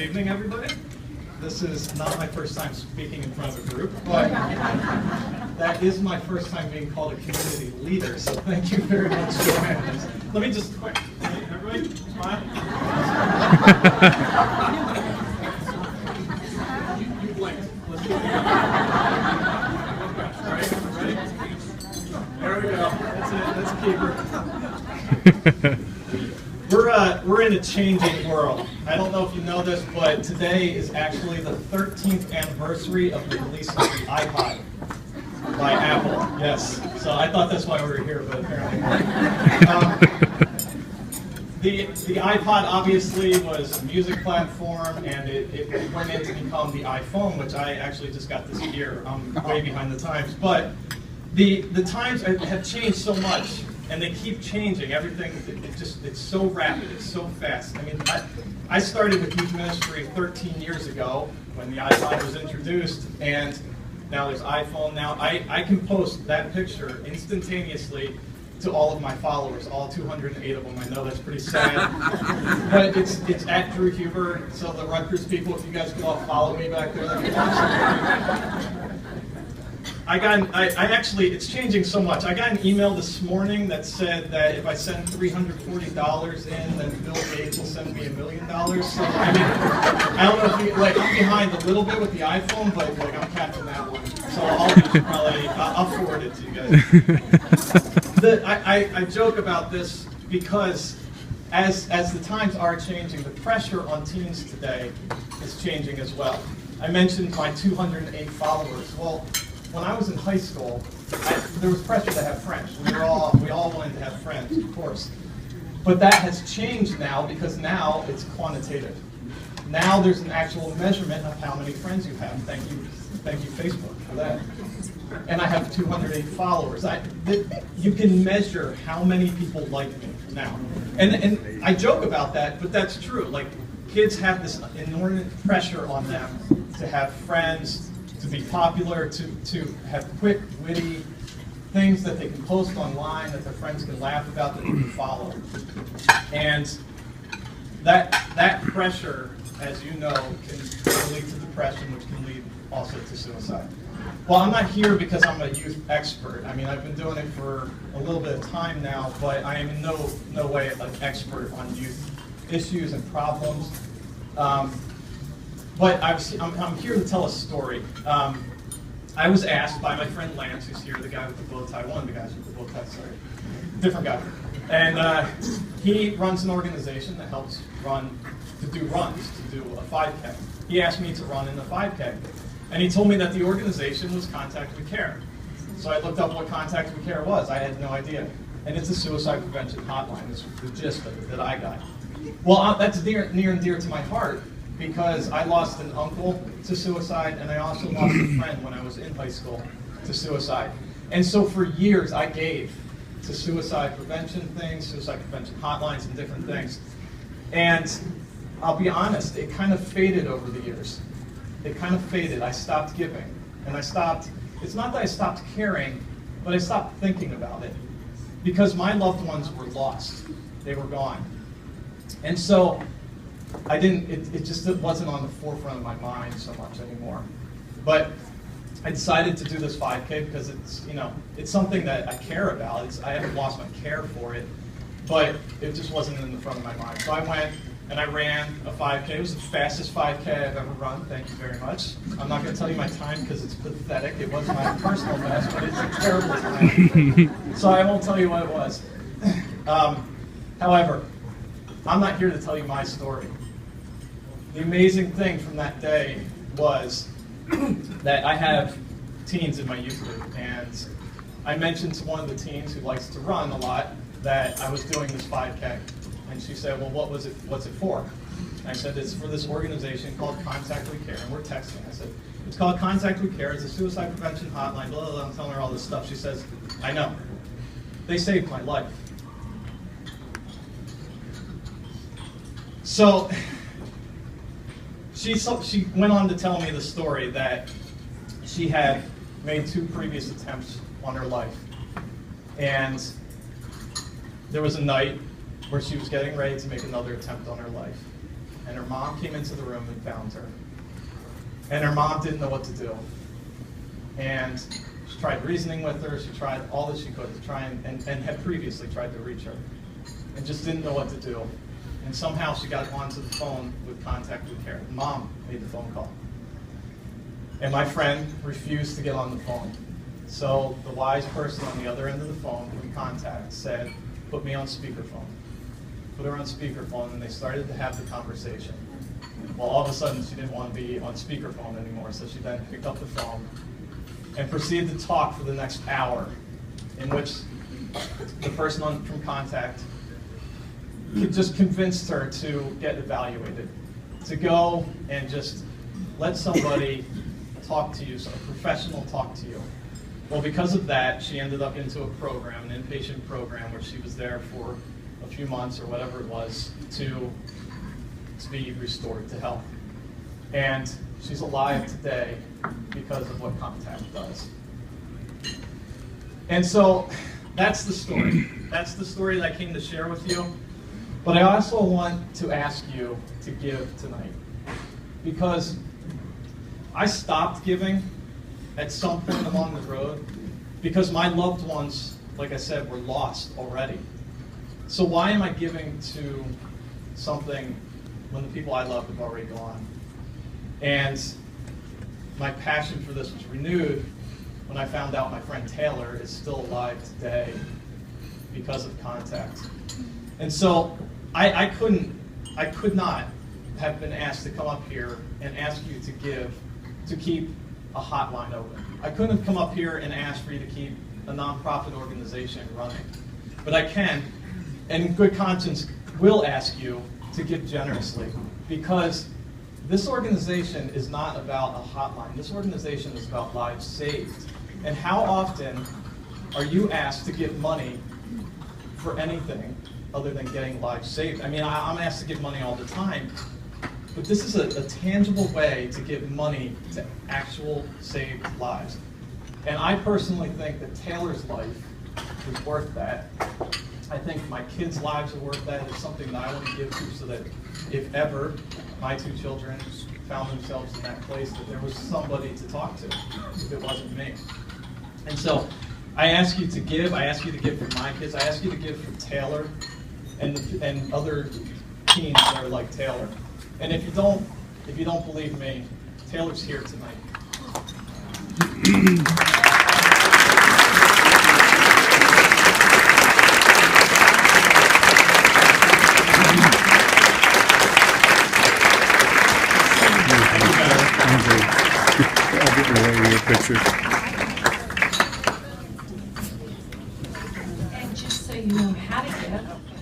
evening, everybody. This is not my first time speaking in front of a group, but that is my first time being called a community leader, so thank you very much, Joanne. Let me just quick, everybody, smile. You blinked. Let's do it again. All right, ready? There we go. That's it. That's a keeper. We're in a changing world. I don't know if you know this, but today is actually the 13th anniversary of the release of the iPod by Apple. Yes. So I thought that's why we were here, but apparently not. The iPod obviously was a music platform, and it went in to become the iPhone, which I actually just got this year. I'm way behind the times. But the times have changed so much. And they keep changing. Everything, it's so rapid, it's so fast. I mean, I started with youth ministry 13 years ago when the iPod was introduced, and now there's iPhone. Now I can post that picture instantaneously to all of my followers, all 208 of them. I know that's pretty sad, but it's at Drew Huber. So the Rutgers people, if you guys could all follow me back there, that'd be awesome. Actually, it's changing so much. I got an email this morning that said that if I send $340 in, then Bill Gates will send me $1 million. So, I mean, I don't know if you, I'm behind a little bit with the iPhone, but I'm catching that one. So I'll forward it to you guys. I joke about this because as the times are changing, the pressure on teens today is changing as well. I mentioned my 208 followers. Well, when I was in high school, there was pressure to have friends. We all wanted to have friends, of course. But that has changed now because now it's quantitative. Now there's an actual measurement of how many friends you have. Thank you Facebook for that. And I have 208 followers. You can measure how many people like me now. And I joke about that, but that's true. Like, kids have this inordinate pressure on them to have friends, to be popular, to have quick, witty things that they can post online that their friends can laugh about, that they can follow. And that pressure, as you know, can lead to depression, which can lead also to suicide. Well, I'm not here because I'm a youth expert. I mean, I've been doing it for a little bit of time now, but I am in no way an expert on youth issues and problems. But I'm here to tell a story. I was asked by my friend Lance, who's here, the guy with the bow tie, one of the guys with the bow tie, sorry, different guy. And he runs an organization that helps do runs, to do a 5K. He asked me to run in the 5K. And he told me that the organization was Contact We Care. So I looked up what Contact We Care was. I had no idea. And it's a suicide prevention hotline. It's the gist of it that I got. Well, that's near and dear to my heart, because I lost an uncle to suicide, and I also lost a friend when I was in high school to suicide. And so for years I gave to suicide prevention things, suicide prevention hotlines and different things. And I'll be honest, it kind of faded over the years. It kind of faded. I stopped giving. And it's not that I stopped caring, but I stopped thinking about it. Because my loved ones were lost. They were gone. And so it wasn't on the forefront of my mind so much anymore. But I decided to do this 5K because it's something that I care about. I haven't lost my care for it, but it just wasn't in the front of my mind. So I went and I ran a 5K. It was the fastest 5K I've ever run. Thank you very much. I'm not going to tell you my time because it's pathetic. It wasn't my personal best, but it's a terrible time. So I won't tell you what it was. However, I'm not here to tell you my story. The amazing thing from that day was that I have teens in my youth group, and I mentioned to one of the teens who likes to run a lot that I was doing this 5K. And she said, well, what's it for? And I said, it's for this organization called Contact We Care, and we're texting. I said, it's called Contact We Care, it's a suicide prevention hotline, blah, blah, blah. I'm telling her all this stuff. She says, I know. They saved my life. So she went on to tell me the story that she had made 2 previous attempts on her life. And there was a night where she was getting ready to make another attempt on her life. and her mom came into the room and found her. And her mom didn't know what to do. And she tried reasoning with her, she tried all that she could to try and had previously tried to reach her, and just didn't know what to do. And somehow she got onto the phone with contact with care. Mom made the phone call. And my friend refused to get on the phone. So the wise person on the other end of the phone in contact said, put me on speakerphone. Put her on speakerphone, and they started to have the conversation. Well, all of a sudden she didn't want to be on speakerphone anymore, so she then picked up the phone and proceeded to talk for the next hour, in which the person from contact just convinced her to get evaluated, to go and just let somebody talk to you, so a professional talk to you. Well, because of that, she ended up into a program, an inpatient program, where she was there for a few months or whatever it was to be restored to health. And she's alive today because of what contact does. And so that's the story. That's the story that I came to share with you. But I also want to ask you to give tonight, because I stopped giving at some point along the road because my loved ones, like I said, were lost already. So why am I giving to something when the people I love have already gone? And my passion for this was renewed when I found out my friend Taylor is still alive today because of contact. And so I could not have been asked to come up here and ask you to give, to keep a hotline open. I couldn't have come up here and asked for you to keep a nonprofit organization running. But I can, and in good conscience, will ask you to give generously, because this organization is not about a hotline. This organization is about lives saved. And how often are you asked to give money for anything other than getting lives saved? I mean, I'm asked to give money all the time, but this is a tangible way to give money to actual saved lives. And I personally think that Taylor's life is worth that. I think my kids' lives are worth that. It's something that I want to give to, so that if ever my two children found themselves in that place, that there was somebody to talk to, if it wasn't me. And so I ask you to give. I ask you to give for my kids. I ask you to give for Taylor and other teens that are like Taylor. And if you don't believe me, Taylor's here tonight. And just so you know how to give,